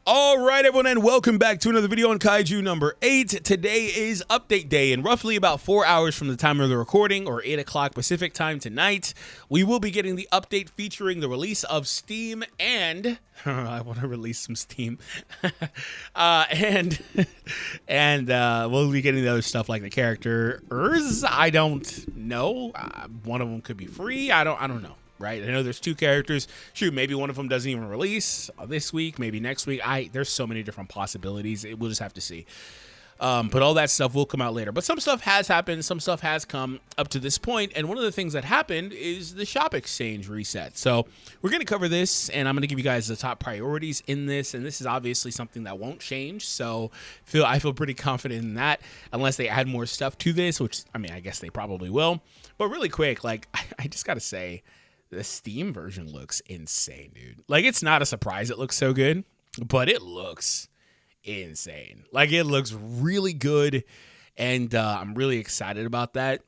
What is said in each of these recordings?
All right, everyone, and welcome back to another video on Kaiju number 8. Today is update day, and roughly about 4 hours from the time of the recording, or 8 o'clock Pacific time tonight, we will be getting the update featuring the release of Steam and... I want to release some Steam. and we'll be getting the other stuff like the characters. I don't know. One of them could be free. I don't know. Right, I know there's 2 characters. Shoot, maybe one of them doesn't even release this week, maybe next week. There's so many different possibilities. We'll just have to see. But all that stuff will come out later. But some stuff has happened. Some stuff has come up to this point. And one of the things that happened is the shop exchange reset. So we're going to cover this, and I'm going to give you guys the top priorities in this. And this is obviously something that won't change. So I feel pretty confident in that, unless they add more stuff to this, which, I mean, I guess they probably will. But really quick, like, I just got to say, the Steam version looks insane, dude. Like, it's not a surprise it looks so good, but it looks insane. Like, it looks really good, and I'm really excited about that.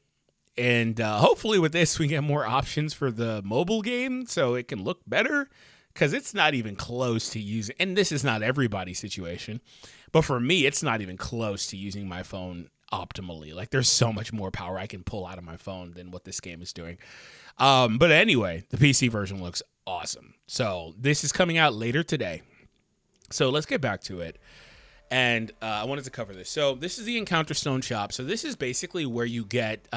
And hopefully with this, we get more options for the mobile game so it can look better, because it's not even close to using, and this is not everybody's situation, but for me, it's not even close to using my phone optimally. Like, there's so much more power I can pull out of my phone than what this game is doing. But anyway, the PC version looks awesome. So this is coming out later today. So let's get back to it. And I wanted to cover this. So this is the Encounter Stone shop. So this is basically where you get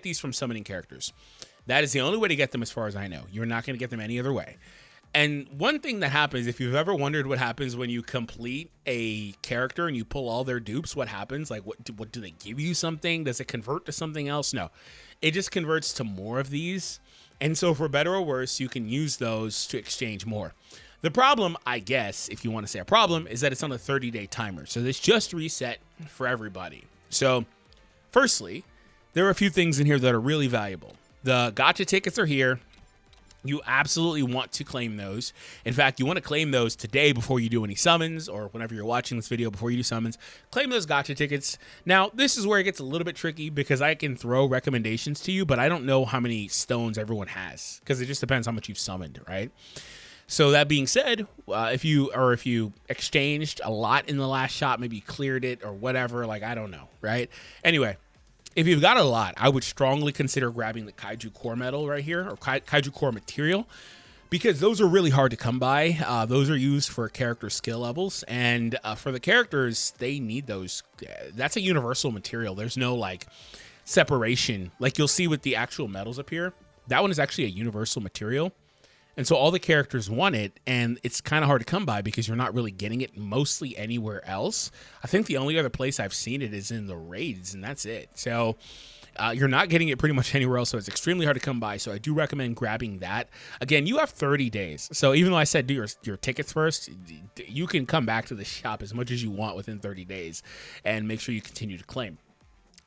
these from summoning characters. That is the only way to get them as far as I know. You're not going to get them any other way. And one thing that happens, if you've ever wondered what happens when you complete a character and you pull all their dupes, what happens? Like, what do they give you something? Does it convert to something else? No, it just converts to more of these. And so for better or worse, you can use those to exchange more. The problem, I guess, if you want to say a problem, is that it's on a 30-day timer. So this just reset for everybody. So firstly, there are a few things in here that are really valuable. The gacha tickets are here. You absolutely want to claim those. In fact, you want to claim those today before you do any summons, or whenever you're watching this video before you do summons. Claim those gacha tickets. Now, this is where it gets a little bit tricky because I can throw recommendations to you, but I don't know how many stones everyone has because it just depends how much you've summoned, right? So that being said, if you exchanged a lot in the last shot, maybe cleared it or whatever, like, I don't know, right? Anyway, if you've got a lot, I would strongly consider grabbing the Kaiju Core Metal right here, or Kaiju Core Material, because those are really hard to come by. Those are used for character skill levels, and for the characters, they need those. That's a universal material. There's no, like, separation. Like, you'll see with the actual metals up here, that one is actually a universal material. And so all the characters want it, and it's kind of hard to come by because you're not really getting it mostly anywhere else. I think the only other place I've seen it is in the raids, and that's it. So you're not getting it pretty much anywhere else, so it's extremely hard to come by. So I do recommend grabbing that. Again, you have 30 days. So even though I said do your tickets first, you can come back to the shop as much as you want within 30 days and make sure you continue to claim.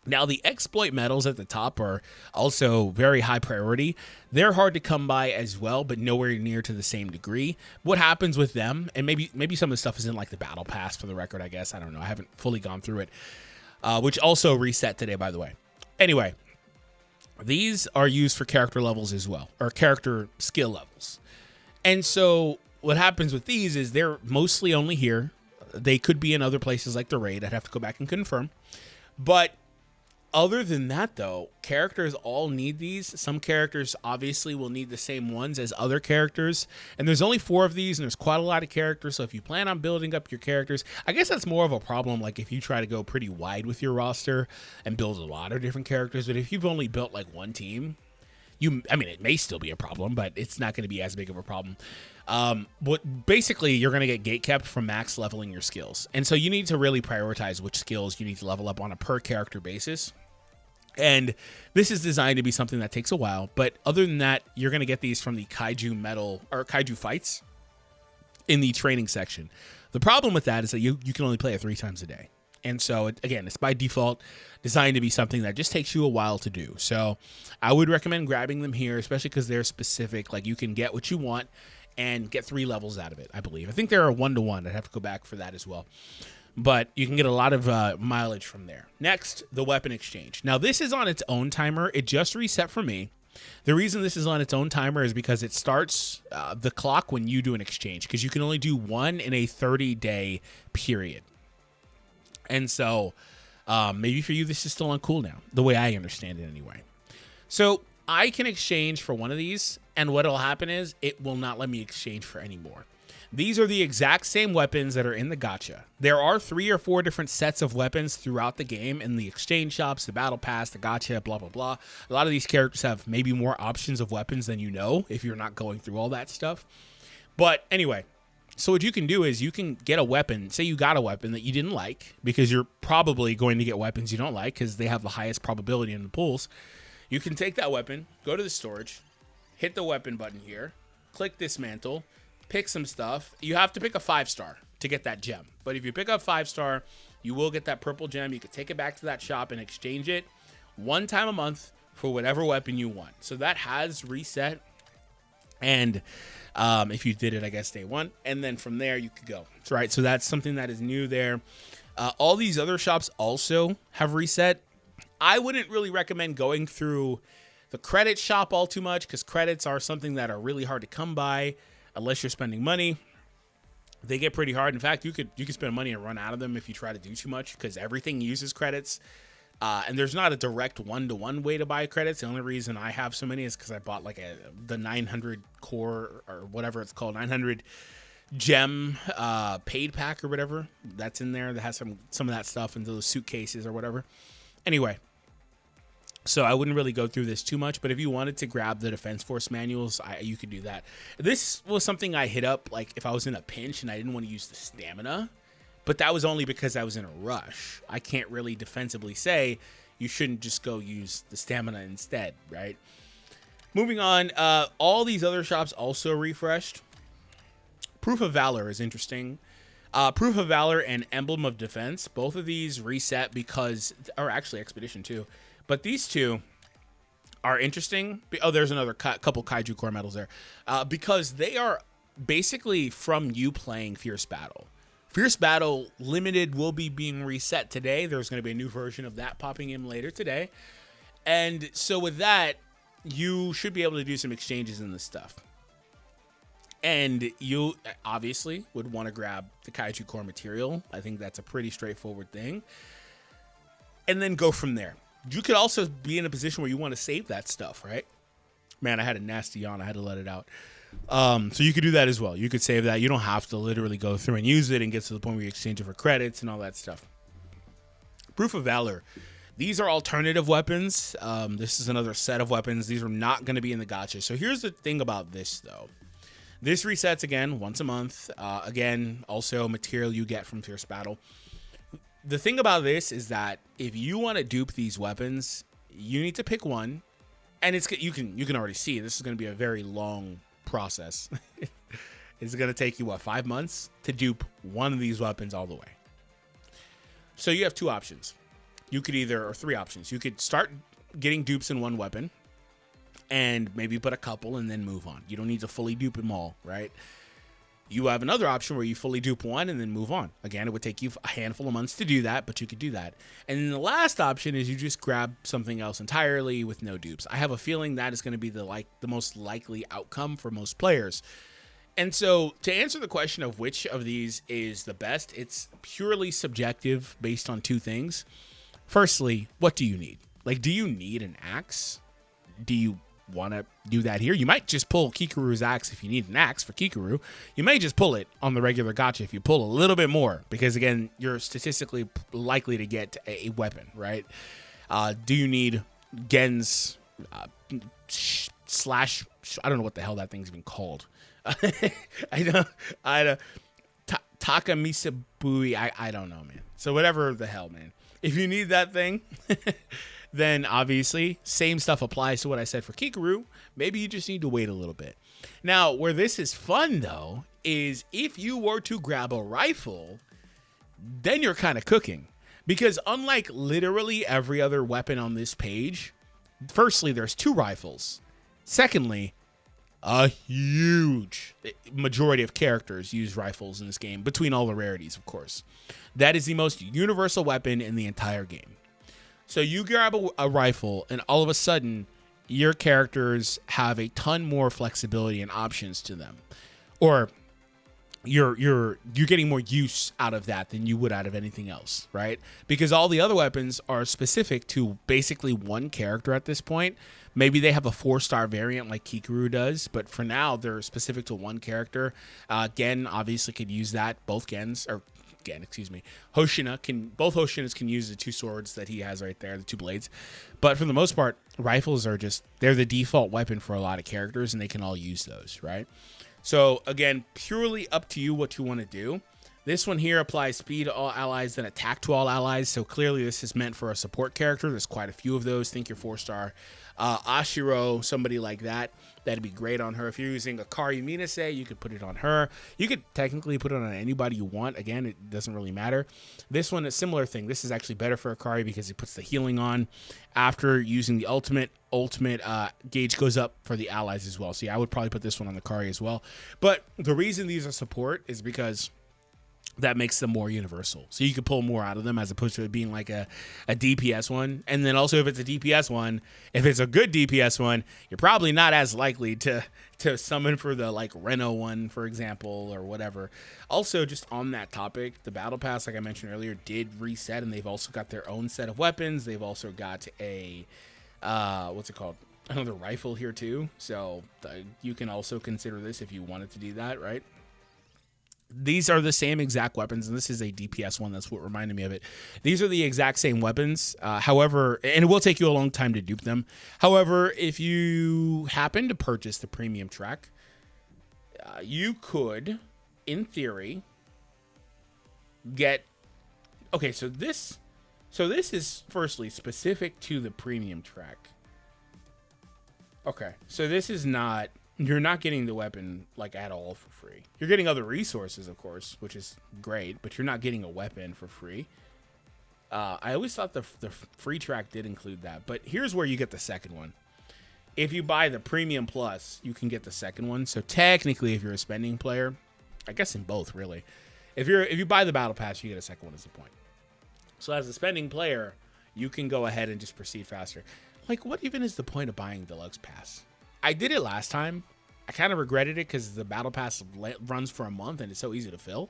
Now, the exploit medals at the top are also very high priority. They're hard to come by as well, but nowhere near to the same degree. What happens with them, and maybe some of the stuff is in, like, the battle pass for the record, I guess. I don't know. I haven't fully gone through it, which also reset today, by the way. Anyway, these are used for character levels as well, or character skill levels. And so what happens with these is they're mostly only here. They could be in other places like the raid. I'd have to go back and confirm. But other than that, though, characters all need these. Some characters obviously will need the same ones as other characters. And there's only 4 of these, and there's quite a lot of characters. So if you plan on building up your characters, I guess that's more of a problem, like, if you try to go pretty wide with your roster and build a lot of different characters. But if you've only built, like, one team, it may still be a problem, but it's not going to be as big of a problem. But basically, you're going to get gatekept from max leveling your skills. And so you need to really prioritize which skills you need to level up on a per character basis. And this is designed to be something that takes a while. But other than that, you're going to get these from the Kaiju Metal or Kaiju Fights in the training section. The problem with that is that you can only play it 3 times a day. And so, it's by default designed to be something that just takes you a while to do. So I would recommend grabbing them here, especially because they're specific. Like, you can get what you want and get 3 levels out of it, I believe. I think they're a 1-to-1. I'd have to go back for that as well. But you can get a lot of mileage from there. Next, the weapon exchange. Now, this is on its own timer. It just reset for me. The reason this is on its own timer is because it starts the clock when you do an exchange, because you can only do one in a 30-day period. And so maybe for you, this is still on cooldown, the way I understand it anyway. So I can exchange for one of these, and what will happen is it will not let me exchange for any more. These are the exact same weapons that are in the gacha. There are 3 or 4 different sets of weapons throughout the game in the exchange shops, the battle pass, the gacha, blah, blah, blah. A lot of these characters have maybe more options of weapons than you know if you're not going through all that stuff. But anyway, so what you can do is you can get a weapon. Say you got a weapon that you didn't like, because you're probably going to get weapons you don't like because they have the highest probability in the pools. You can take that weapon, go to the storage, hit the weapon button here, click dismantle, pick some stuff. You have to pick a 5-star to get that gem. But if you pick up 5-star, you will get that purple gem. You can take it back to that shop and exchange it one time a month for whatever weapon you want. So that has reset. And if you did it, I guess, day 1. And then from there, you could go. That's right. So that's something that is new there. All these other shops also have reset. I wouldn't really recommend going through the credit shop all too much, because credits are something that are really hard to come by. Unless you're spending money, they get pretty hard. In fact, you could spend money and run out of them if you try to do too much, because everything uses credits. And there's not a direct one-to-one way to buy credits. The only reason I have so many is because I bought like the 900 core or whatever it's called, 900 gem paid pack or whatever that's in there that has some of that stuff into those suitcases or whatever. Anyway. So I wouldn't really go through this too much, but if you wanted to grab the Defense Force manuals, you could do that. This was something I hit up, like if I was in a pinch and I didn't want to use the stamina, but that was only because I was in a rush. I can't really defensively say you shouldn't just go use the stamina instead, right? Moving on, all these other shops also refreshed. Proof of Valor is interesting. Proof of Valor and Emblem of Defense, both of these reset because, or actually Expedition too. But these two are interesting. Oh, there's another couple Kaiju core medals there. Because they are basically from you playing Fierce Battle. Fierce Battle Limited will be being reset today. There's going to be a new version of that popping in later today. And so with that, you should be able to do some exchanges in this stuff. And you obviously would want to grab the Kaiju core material. I think that's a pretty straightforward thing. And then go from there. You could also be in a position where you want to save that stuff, right? Man, I had a nasty yawn. I had to let it out. So you could do that as well. You could save that. You don't have to literally go through and use it and get to the point where you exchange it for credits and all that stuff. Proof of Valor. These are alternative weapons. This is another set of weapons. These are not going to be in the gacha. So here's the thing about this, though. This resets again once a month. Again, also material you get from Fierce Battle. The thing about this is that if you want to dupe these weapons, you need to pick one, and you can already see this is going to be a very long process. It's going to take you 5 months to dupe one of these weapons all the way. So you have 2 options. You could or 3 options. You could start getting dupes in one weapon, and maybe put a couple and then move on. You don't need to fully dupe them all, right? You have another option where you fully dupe one and then move on. Again, it would take you a handful of months to do that, but you could do that. And then the last option is you just grab something else entirely with no dupes. I have a feeling that is going to be the most likely outcome for most players. And so to answer the question of which of these is the best, it's purely subjective based on 2 things. Firstly, what do you need? Like, do you need an axe? Do you want to do that here? You might just pull Kikuru's axe if you need an axe for Kikuru. You may just pull it on the regular gacha if you pull a little bit more, because again, you're statistically likely to get a weapon, right? Do you need Gen's slash? I don't know what the hell that thing's even called. I don't. Takamisabui. I don't know, man. So whatever the hell, man. If you need that thing, then obviously same stuff applies to what I said for Kikuru. Maybe you just need to wait a little bit. Now, where this is fun, though, is if you were to grab a rifle, then you're kind of cooking. Because unlike literally every other weapon on this page, firstly, there's 2 rifles. Secondly, a huge majority of characters use rifles in this game, between all the rarities, of course. That is the most universal weapon in the entire game. So you grab a rifle, and all of a sudden, your characters have a ton more flexibility and options to them, or you're getting more use out of that than you would out of anything else, right? Because all the other weapons are specific to basically one character at this point. Maybe they have a 4-star variant like Kikuru does, but for now they're specific to one character. Gen obviously could use that. Both Gens, or Gen, excuse me, both Hoshinas can use the 2 swords that he has right there, the 2 blades. But for the most part, rifles are they're the default weapon for a lot of characters, and they can all use those, right? So again, purely up to you what you want to do. This one here applies speed to all allies, then attack to all allies. So clearly this is meant for a support character. There's quite a few of those. Think your 4-star Ashiro, somebody like that. That'd be great on her. If you're using a Kari Minase, you could put it on her. You could technically put it on anybody you want. Again, it doesn't really matter. This one, a similar thing. This is actually better for Akari because he puts the healing on after using the ultimate gauge goes up for the allies as well. So yeah, I would probably put this one on the Kari as well. But the reason these are support is because that makes them more universal. So you can pull more out of them as opposed to it being like a DPS one. And then also if it's a DPS one, if it's a good DPS one, you're probably not as likely to summon for the like Reno one, for example, or whatever. Also, just on that topic, the Battle Pass, like I mentioned earlier, did reset, and they've also got their own set of weapons. They've also got a, what's it called? Another rifle here too. So you can also consider this if you wanted to do that, right? These are the same exact weapons, and this is a DPS one. That's what reminded me of it. These are the exact same weapons. However, and it will take you a long time to dupe them. However, if you happen to purchase the premium track, you could, in theory, get... Okay, so this is firstly specific to the premium track. Okay, so this is not... You're not getting the weapon like at all for free. You're getting other resources, of course, which is great, but you're not getting a weapon for free. I always thought the free track did include that, but here's where you get the second one. If you buy the premium plus, you can get the second one. So technically, if you're a spending player, I guess in both really, if you buy the battle pass, you get a second one. Is the point. So as a spending player, you can go ahead and just proceed faster. Like, what even is the point of buying deluxe pass? I did it last time. I kind of regretted it because the battle pass runs for a month and it's so easy to fill.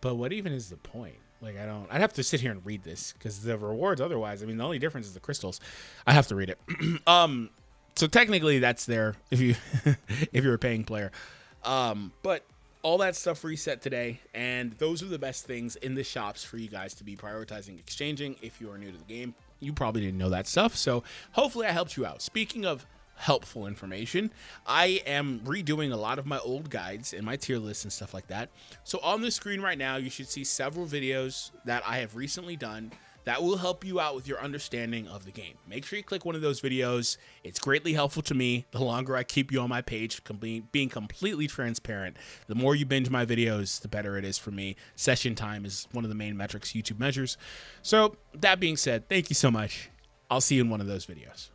But what even is the point? Like, I'd have to sit here and read this because the rewards otherwise, I mean, the only difference is the crystals. I have to read it. So technically that's there if you're a paying player. But all that stuff reset today, and those are the best things in the shops for you guys to be prioritizing exchanging if you are new to the game. You probably didn't know that stuff, so hopefully I helped you out. Speaking of helpful information, I am redoing a lot of my old guides and my tier lists and stuff like that. So on the screen right now, you should see several videos that I have recently done that will help you out with your understanding of the game. Make sure you click one of those videos. It's greatly helpful to me. The longer I keep you on my page, being completely transparent, the more you binge my videos, the better it is for me. Session time is one of the main metrics YouTube measures. So that being said, thank you so much. I'll see you in one of those videos.